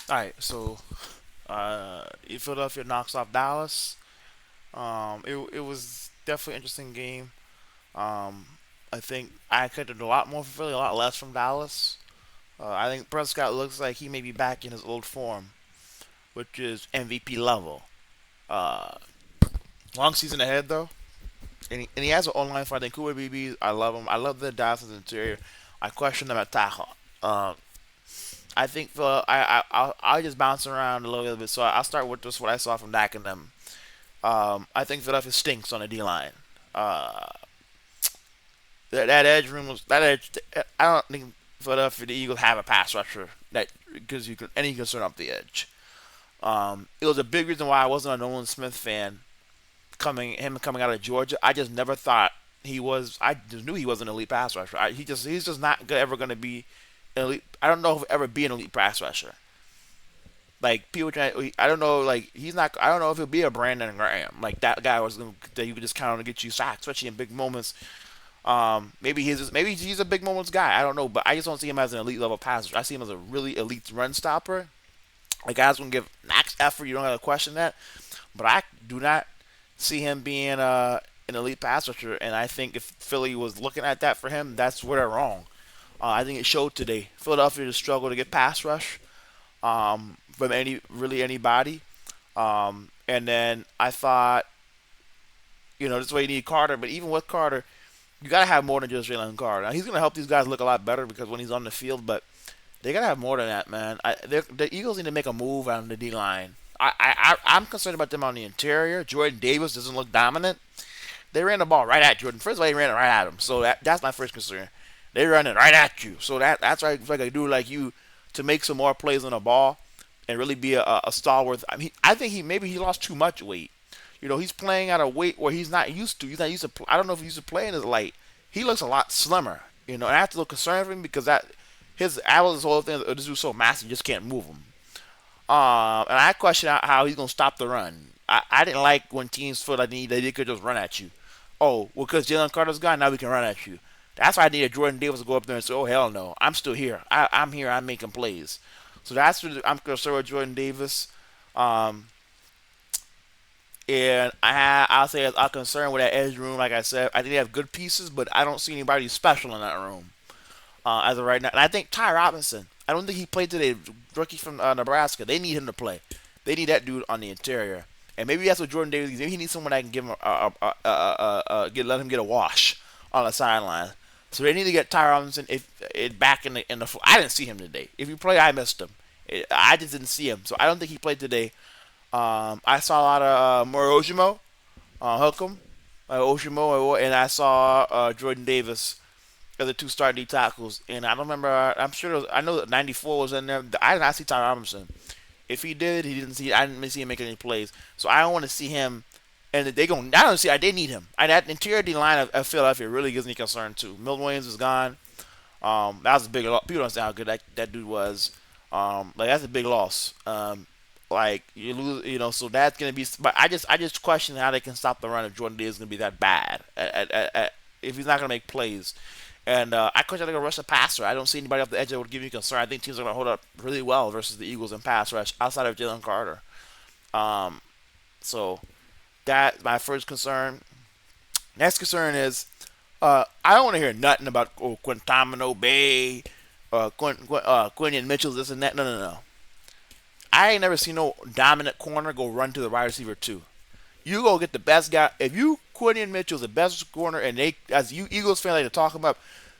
All right, so Philadelphia knocks off Dallas. It was definitely an interesting game. Um, I think I expected a lot more from Philly, a lot less from Dallas. I think Prescott looks like he may be back in his old form, which is MVP level. Uh, Long season ahead though, and he has an online fight. I think Cooper BB, I love him. I love the Dallas interior. I question them at tackle. Uh, I think I'll just bounce around a little bit. So I'll start with just what I saw from Dak and them. I think Philadelphia stinks on the D line. Uh, that edge room was that edge. I don't think Philadelphia the Eagles have a pass rusher that gives you any concern up the edge. It was a big reason why I wasn't a Nolan Smith fan coming out of Georgia. I just never thought he was. I just knew he was an elite pass rusher. He's just not ever going to be an elite. I don't know if he'll ever be an elite pass rusher. Like people trying, I don't know. Like he's not. I don't know if he'll be a Brandon Graham. Like that guy was gonna, that you could just count on to get you sacks, especially in big moments. Maybe he's a big moments guy. I don't know, but I just don't see him as an elite level passer. I see him as a really elite run stopper. Like guys gonna give max effort. You don't have to question that. But I do not see him being an elite pass rusher. And I think if Philly was looking at that for him, that's where they're wrong. I think it showed today. Philadelphia just struggled to get pass rush from anybody. And then I thought, this way you need Carter. But even with Carter, you gotta have more than just Jalen Carter. Now, he's gonna help these guys look a lot better because when he's on the field, but they gotta have more than that, man. The Eagles need to make a move on the D line. I'm concerned about them on the interior. Jordan Davis doesn't look dominant. They ran the ball right at Jordan. First of all, they ran it right at him. So that's my first concern. They run it right at you. So that's why like a dude like you to make some more plays on the ball and really be a stalwart. I mean, I think he lost too much weight. He's playing at a weight where he's not used to. He's not used to. I don't know if he's used to playing as light. He looks a lot slimmer. And I have to look concerned for him because that his this whole thing. This dude's so massive, you just can't move him. And I question how he's gonna stop the run. I didn't like when teams feel like they could just run at you. Oh, well, because Jalen Carter's gone, now we can run at you. That's why I needed Jordan Davis to go up there and say, "Oh hell no, I'm still here. I'm here. I'm making plays." So that's what I'm concerned with Jordan Davis. Um, and I'll say I'm concerned with that edge room. Like I said, I think they have good pieces, but I don't see anybody special in that room as of right now. And I think Ty Robinson. I don't think he played today. Rookie from Nebraska. They need him to play. They need that dude on the interior. And maybe that's what Jordan Davis needs. Maybe he needs someone that can give him let him get a wash on the sideline. So they need to get Ty Robinson back in the. I didn't see him today. If he played, I missed him. I just didn't see him. So I don't think he played today. I saw a lot of Moro Oshimo, Hookem, Oshimo, and I saw Jordan Davis as the two starting tackles. And I don't remember. I'm sure. I know that 94 was in there. I did not see Ty Robinson. If he did, he didn't see. I didn't see him making any plays. So I don't want to see him. And they go. I don't see. I did need him. That interior D line of Philadelphia really gives me concern too. Milton Williams is gone. That was a big loss. People don't understand how good that dude was. Like that's a big loss. Like you lose, so that's gonna be. But I just question how they can stop the run if Jordan Davis is gonna be that bad if he's not gonna make plays. And I question like a rush a passer. I don't see anybody off the edge that would give you concern. I think teams are gonna hold up really well versus the Eagles in pass rush outside of Jalen Carter. Um, so that's my first concern. Next concern is I don't want to hear nothing about Quintamino Bay, Quinion Mitchell, this and that. No, no, no. I ain't never seen no dominant corner go run to the wide receiver too. You go get the best guy. If you Quinion Mitchell's the best corner, and they as you Eagles fan like to talk about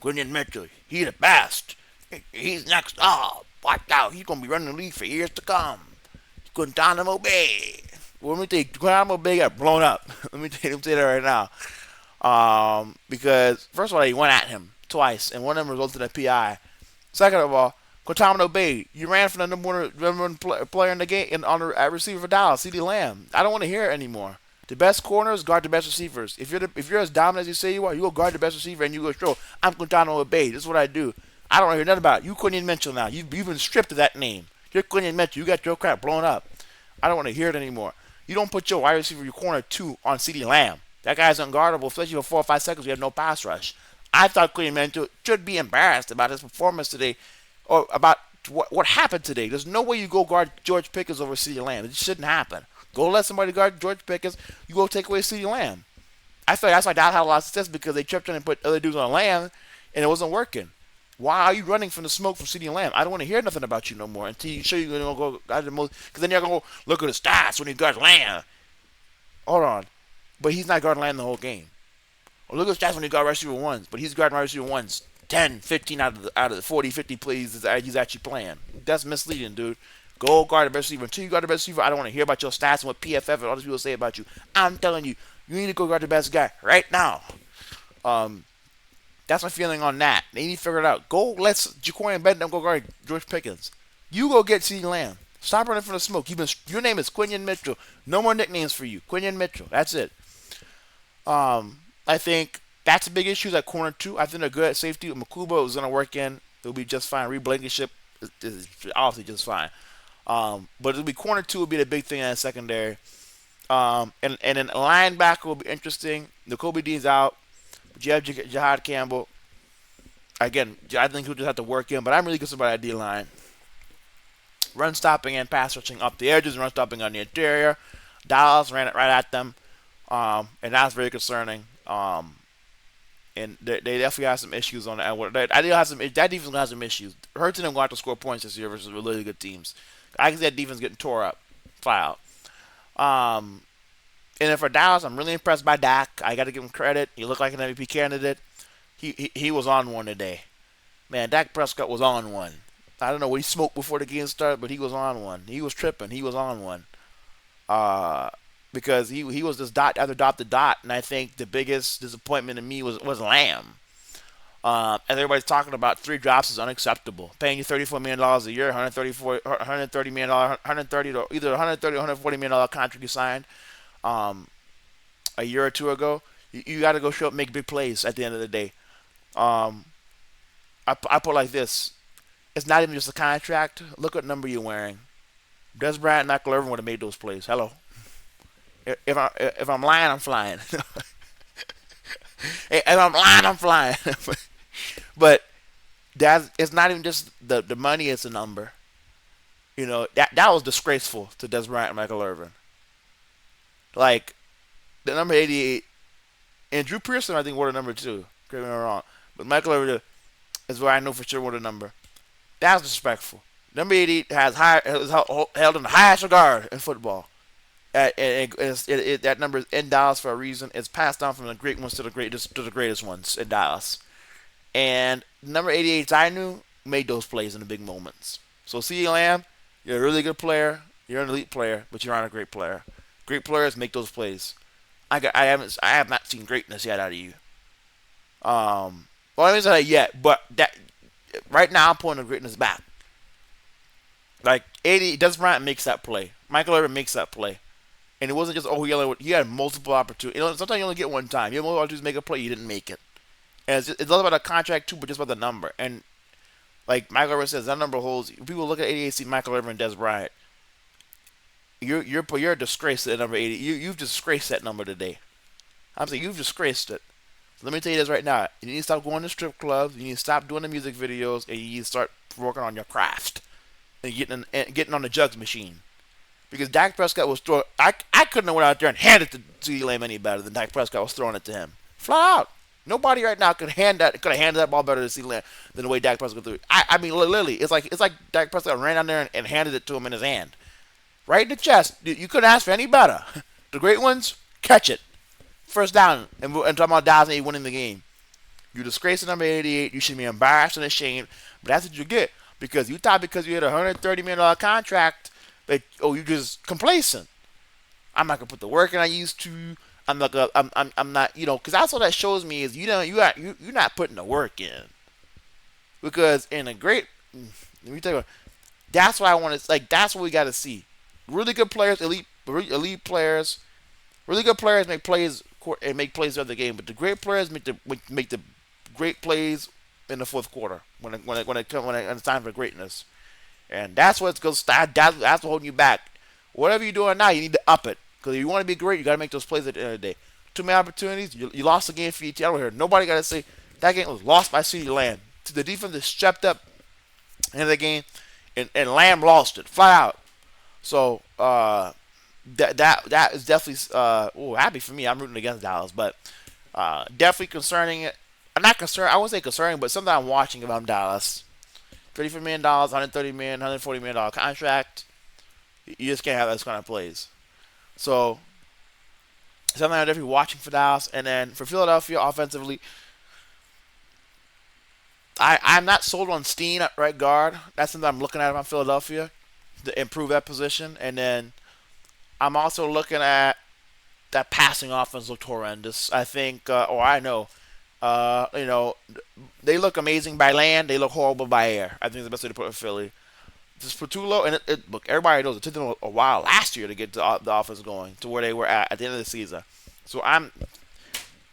Quinion Mitchell, he the best. He's next up. Watch out, he's gonna be running the league for years to come. Guantanamo Bay. Well, let me tell you, Guantanamo Bay got blown up. Let me tell you that right now. Because first of all, he went at him twice, and one of them resulted in a PI. Second of all, Guantanamo Bay, you ran from the number one player in the game and on the receiver for Dallas, CeeDee Lamb. I don't want to hear it anymore. The best corners guard the best receivers. If you're as dominant as you say you are, you go guard the best receiver and you go show. I'm Guantanamo Bay. This is what I do. I don't want to hear nothing about it. You couldn't even mention now. You've been stripped of that name. You couldn't even mention. You got your crap blown up. I don't want to hear it anymore. You don't put your wide receiver, your corner two on CeeDee Lamb. That guy's unguardable, especially for 4 or 5 seconds. We have no pass rush. I thought Quinn Mental should be embarrassed about his performance today, or about What happened today? There's no way you go guard George Pickens over CeeDee Lamb. It shouldn't happen. Go let somebody guard George Pickens. You go take away CeeDee Lamb. I feel like that's why Dallas had a lot of success because they tripped in and put other dudes on Lamb, and it wasn't working. Why are you running from the smoke from CeeDee Lamb? I don't want to hear nothing about you no more until you show you're gonna go guard the most. Because then you're gonna go look at the stats when he guards Lamb. Hold on, but he's not guarding Lamb the whole game. Or look at the stats when he guards receiver ones, but he's guarding receiver ones 10, 15 out of the 40, 50 plays that he's actually playing. That's misleading, dude. Go guard the best receiver. Until you guard the best receiver, I don't want to hear about your stats and what PFF and all these people say about you. I'm telling you, you need to go guard the best guy right now. That's my feeling on that. They need to figure it out. Go let Jaquan Benton go guard George Pickens. You go get CeeDee Lamb. Stop running from the smoke. Your name is Quinion Mitchell. No more nicknames for you. Quinion Mitchell. That's it. I think that's a big issue at corner two. I think they're good at safety. Makuba is going to work in. It'll be just fine. Reed Blankenship is obviously just fine. But it'll be corner two will be the big thing in the secondary. And then linebacker will be interesting. N'Kobe Dean's out. But you have Jihad Campbell. Again, I think he'll just have to work in. But I'm really concerned about that D-line. Run stopping and pass rushing up the edges. Run stopping on the interior. Dallas ran it right at them. And that's very concerning. And they definitely have some issues on that. That defense has some issues. Hurts them going to have to score points this year versus really good teams. I can see that defense getting tore up, flat out. And then for Dallas, I'm really impressed by Dak. I got to give him credit. He looked like an MVP candidate. He was on one today. Man, Dak Prescott was on one. I don't know what he smoked before the game started, but he was on one. He was tripping. He was on one. Because he was just dot after dot to dot, and I think the biggest disappointment to me was Lamb. And everybody's talking about 3 drops is unacceptable. Paying you $34 million a year, $130 million, either $130 or $140 million contract you signed a year or two ago. You got to go show up, make big plays at the end of the day. I put it like this: it's not even just a contract. Look what number you're wearing. Des Bryant and Michael Irvin would have made those plays. Hello. If I'm lying, I'm flying. If I'm lying, I'm flying. But it's not even just the money; it's a number. That was disgraceful to Des Bryant and Michael Irvin. Like the number 88, and Drew Pearson, I think, wore the number 2. Correct me if I'm wrong, but Michael Irvin is where I know for sure wore the number. That's disrespectful. Number 88 is held in the highest regard in football. That number is in Dallas for a reason. It's passed down from the great ones to the greatest ones in Dallas. And number 88, I knew, made those plays in the big moments. So CeeDee Lamb, you're a really good player. You're an elite player, but you're not a great player. Great players make those plays. I have not seen greatness yet out of you. Well, I haven't said that yet, but that right now I'm pulling the greatness back. Like 80, Des Bryant makes that play. Michael Irvin makes that play. And it wasn't just, he had multiple opportunities. Sometimes you only get one time. You have multiple opportunities to make a play, you didn't make it. And it's not about a contract too, but just about the number. And like Michael Irvin says, that number holds. People look at 88, see Michael Irvin and Des Bryant. You're a disgrace to that number 80. You've disgraced that number today. I'm saying you've disgraced it. So let me tell you this right now. You need to stop going to strip clubs. You need to stop doing the music videos, and you need to start working on your craft and getting on the jugs machine. Because Dak Prescott was throwing. I couldn't have went out there and handed it to CeeDee Lamb any better than Dak Prescott was throwing it to him. Flat out. Nobody right now could have handed that ball better to CeeDee Lamb than the way Dak Prescott threw it. I mean, literally, it's like Dak Prescott ran down there and handed it to him in his hand. Right in the chest. You couldn't ask for any better. The great ones, catch it. First down. And talking about Dallas and winning the game. You disgrace the number 88. You should be embarrassed and ashamed. But that's what you get. Because you thought because you had a $130 million contract that, you're just complacent. I'm not going to put the work in I used to. I'm not, because that's what that shows me is you're not putting the work in. Because in a great, let me tell you, that's what I want to, that's what we got to see. Really good players, elite players, really good players make plays of the game, but the great players make the great plays in the fourth quarter when it's time for greatness, and that's what's going to start. That's what's holding you back. Whatever you're doing now, you need to up it because if you want to be great, you got to make those plays at the end of the day. Too many opportunities. You lost the game for ET. I don't hear nobody got to say that game was lost by CeeDee Lamb. The defense that stepped up in the game and Lamb lost it flat out. So that is definitely happy for me. I'm rooting against Dallas, but definitely concerning. I'm not concerned. I won't say concerning, but something I'm watching if I'm Dallas. $34 million, $130 million, $140 million contract. You just can't have those kind of plays. So something I'm definitely watching for Dallas, and then for Philadelphia offensively, I'm not sold on Steen at right guard. That's something I'm looking at on Philadelphia to improve that position, and then I'm also looking at that passing offense looked horrendous. I think, or I know, you know, they look amazing by land. They look horrible by air. I think the best way to put it Philly. Just Patullo, and look, everybody knows it took them a while last year to get the offense going to where they were at the end of the season. So it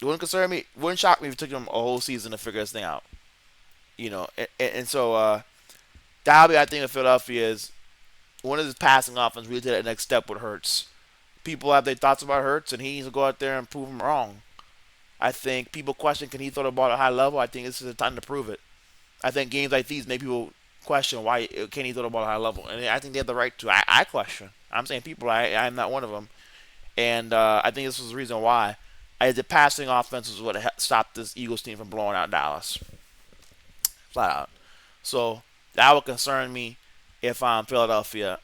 wouldn't concern me, wouldn't shock me if it took them a whole season to figure this thing out. And so that'll be, I think, with Philadelphia is one of his passing offense really take that next step with Hurts. People have their thoughts about Hurts, and he needs to go out there and prove them wrong. I think people question, can he throw the ball at a high level? I think this is the time to prove it. I think games like these make people question why can he throw the ball at a high level, and I think they have the right to. I question. I'm saying people. I'm not one of them, and I think this was the reason why. The passing offense was what stopped this Eagles team from blowing out Dallas, flat out. So that would concern me if I'm Philadelphia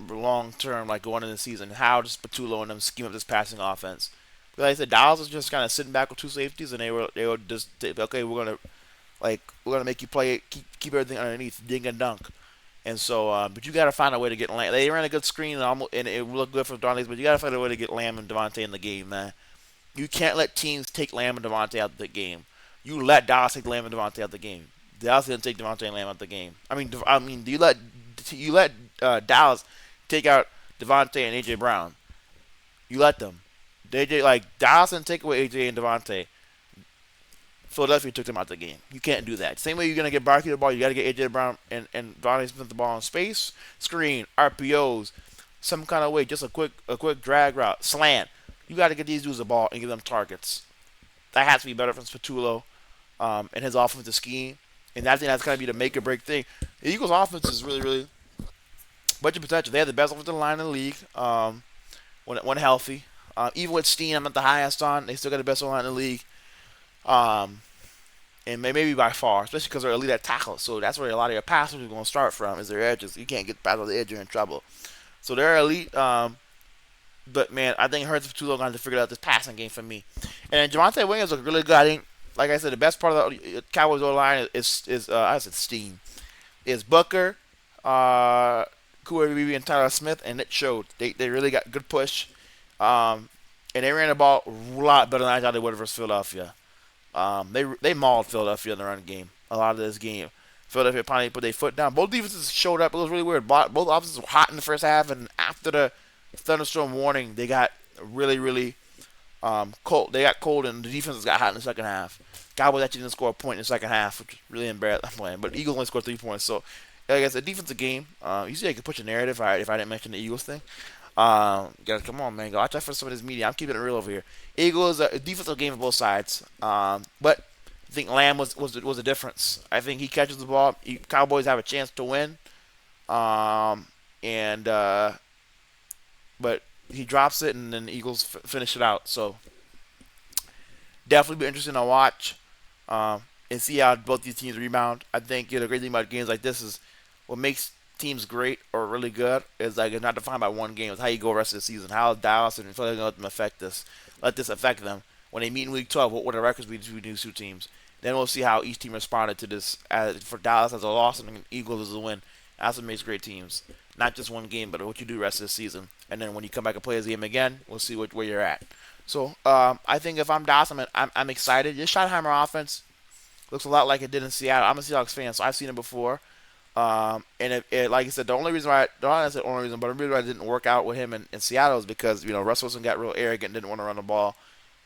long term, like going into the season. How does Patullo and them scheme up this passing offense? But like I said, Dallas was just kind of sitting back with two safeties, and they were just okay. We're gonna make you play it, keep everything underneath, ding and dunk. And so, but you got to find a way to get Lamb. They ran a good screen and it looked good for Donnie's, but you got to find a way to get Lamb and Devontae in the game, man. You can't let teams take Lamb and Devontae out of the game. You let Dallas take Lamb and Devontae out of the game. Dallas didn't take Devontae and Lamb out of the game. Do you let Dallas take out Devontae and AJ Brown? You let them. Dallas didn't take away AJ and Devontae. Philadelphia took them out the game. You can't do that. Same way you're gonna get Barkley the ball, you gotta get AJ Brown and Vontae Smith the ball in space, screen, RPOs, some kind of way, just a quick drag route, slant. You gotta get these dudes the ball and give them targets. That has to be better from Spatullo and his offensive scheme. And I think that's gonna be the make or break thing. The Eagles' offense is really, really bunch of potential. They have the best offensive line in the league when healthy. Even with Steen, I'm not the highest on. They still got the best line in the league. Um, and maybe by far, especially because they're elite at tackle. So that's where a lot of your passers are going to start from is their edges. You can't get past the edge, you're in trouble. So they're elite. But man, I think Hurts too long going to figure out this passing game for me. And then Javonte Williams look really good. I think, like I said, the best part of the Cowboys O line is I said Steen, is Booker, Koulibaly, and Tyler Smith, and it showed. They really got good push. And they ran the ball a lot better than I thought they would versus Philadelphia. They mauled Philadelphia in the run game a lot of this game. Philadelphia finally put their foot down. Both defenses showed up. It was really weird. Both offenses were hot in the first half, and after the thunderstorm warning, they got really, really cold. They got cold, and the defenses got hot in the second half. Cowboys actually didn't score a point in the second half, which was really embarrassing. But Eagles only scored 3 points. So, like I said, defensive game. You see, I could push a narrative if I didn't mention the Eagles thing. Guys, come on, man. Go watch out for some of this media. I'm keeping it real over here. Eagles, a defensive game for both sides. But I think Lamb was a difference. I think he catches the ball. Cowboys have a chance to win. And but he drops it, and then the Eagles finish it out. So definitely be interesting to watch and see how both these teams rebound. I think the great thing about games like this is what makes teams great or really good is like it's not defined by one game. It's how you go the rest of the season. How is Dallas and Philadelphia going to let them affect this? Let this affect them when they meet in Week 12. What were the records between these two teams? Then we'll see how each team responded to this. For Dallas as a loss and Eagles as a win. That's what makes great teams. Not just one game, but what you do the rest of the season. And then when you come back and play this game again, we'll see where you're at. So I think if I'm Dallas, I'm excited. This Schottenheimer offense looks a lot like it did in Seattle. I'm a Seahawks fan, so I've seen it before. And like I said, the only reason why it didn't work out with him in Seattle is because Russell Wilson got real arrogant, and didn't want to run the ball,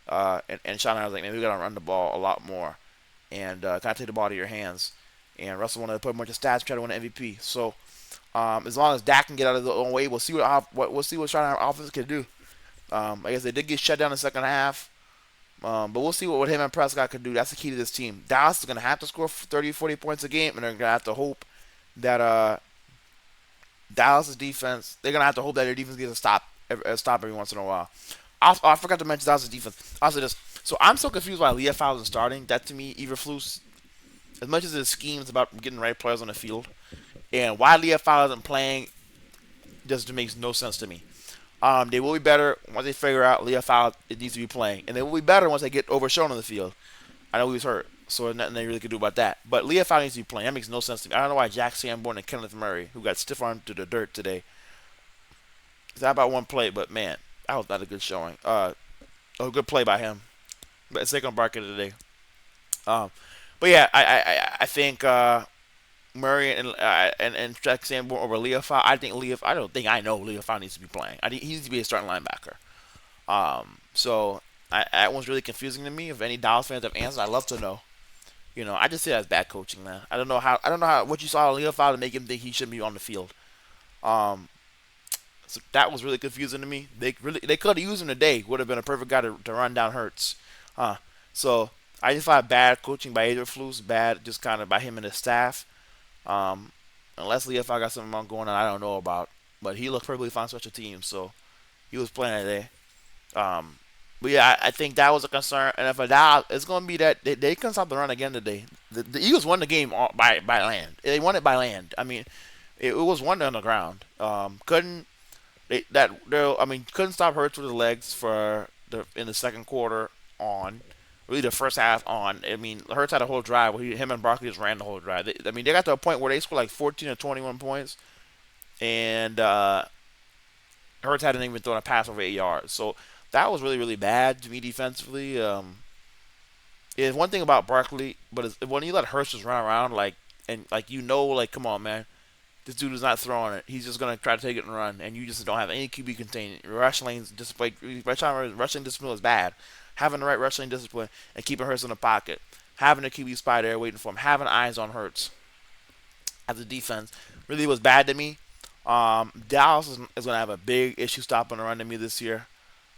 and Sean was like, man, we gotta run the ball a lot more, and kind of take the ball out of your hands. And Russell wanted to put a bunch of stats, try to win an MVP. So as long as Dak can get out of the own way, we'll see what Sean offense can do. I guess they did get shut down in the second half. But we'll see what him and Prescott can do. That's the key to this team. Dallas is going to have to score 30, 40 points a game, and they're going to have to hope that Dallas' defense, they're gonna have to hope that their defense gets a stop every once in a while. I forgot to mention Dallas' defense. Also, this. So I'm so confused why Leah Fowler is starting. That to me, Eberflus, as much as his schemes about getting the right players on the field, and why Leah Fowler isn't playing just makes no sense to me. They will be better once they figure out Leah Fowler it needs to be playing, and they will be better once they get overshown on the field. I know he was hurt, so there's nothing they really can do about that. But Leah Fowler needs to be playing. That makes no sense to me. I don't know why Jack Sanborn and Kenneth Murray, who got stiff armed to the dirt today, it's not about one play, but man, that was not a good showing. A good play by him. But it's second Barker today. Um, but yeah, I think Murray and Jack Sanborn over Leah Fowler. I don't think I know Leah Fowler needs to be playing. He needs to be a starting linebacker. So that one's really confusing to me. If any Dallas fans have answers, I'd love to know. I just say that's bad coaching, man. I don't know how what you saw in Leah Fowler to make him think he shouldn't be on the field. Um, so that was really confusing to me. They could have used him today. Would have been a perfect guy to run down Hurts. So I just thought bad coaching by Adrian Flus, bad just kind of by him and his staff. Um, unless Leah Fowler got something wrong going on, I don't know about. But he looked perfectly fine special teams, so he was playing today. Um, but yeah, I think that was a concern. And if a doubt, it's going to be that they couldn't stop the run again today. The Eagles won the game by land. They won it by land. I mean, it was won on the ground. Couldn't stop Hurts with his legs for in the second quarter on. Really, the first half on. I mean, Hurts had a whole drive where him and Barkley just ran the whole drive. They got to a point where they scored like 14 or 21 points, and Hurts hadn't even thrown a pass over 8 yards. So that was really, really bad to me defensively. It's one thing about Barkley, but when you let Hurts just run around like come on, man, this dude is not throwing it. He's just gonna try to take it and run, and you just don't have any QB containment. Your rush lanes rushing discipline is bad. Having the right rushing discipline and keeping Hurts in the pocket, having a QB spy there waiting for him, having eyes on Hurts as a defense really was bad to me. Dallas is going to have a big issue stopping the run to me this year.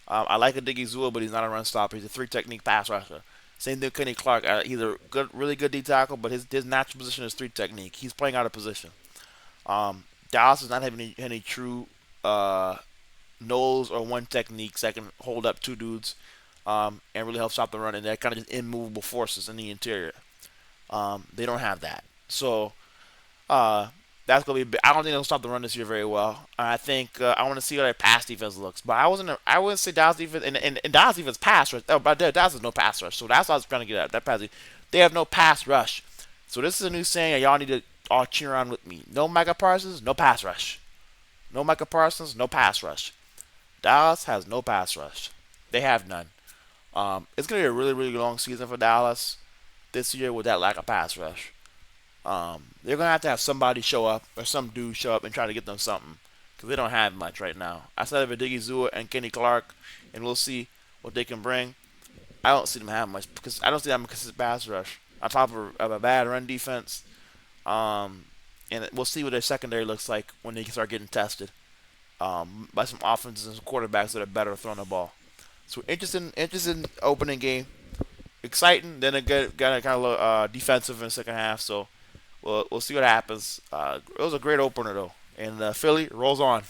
I like a Diggy Zua, but he's not a run stopper. He's a three technique pass rusher. Same thing with Kenny Clark. He's a really good D tackle, but his natural position is three technique. He's playing out of position. Dallas is not having any true nose or one techniques that can hold up two dudes and really help stop the run. And they're kind of just immovable forces in the interior. They don't have that. So uh, that's gonna be. I don't think they'll stop the run this year very well. I think I want to see how their pass defense looks. But I wouldn't say Dallas defense and Dallas defense pass rush. Oh, but Dallas has no pass rush. So that's what I was trying to get at. That pass. They have no pass rush. So this is a new saying that y'all need to all cheer on with me. No Micah Parsons, no pass rush. No Micah Parsons, no pass rush. Dallas has no pass rush. They have none. It's gonna be a really, really long season for Dallas this year with that lack of pass rush. They're gonna have somebody show up or some dude show up and try to get them something because they don't have much right now. Outside of Diggy Zua and Kenny Clark, and we'll see what they can bring. I don't see them having much because I don't see them because it's pass rush on top of a bad run defense. And we'll see what their secondary looks like when they start getting tested by some offenses and some quarterbacks that are better throwing the ball. So interesting opening game, exciting. Then it got kind of defensive in the second half. So we'll see what happens. It was a great opener though, and Philly rolls on.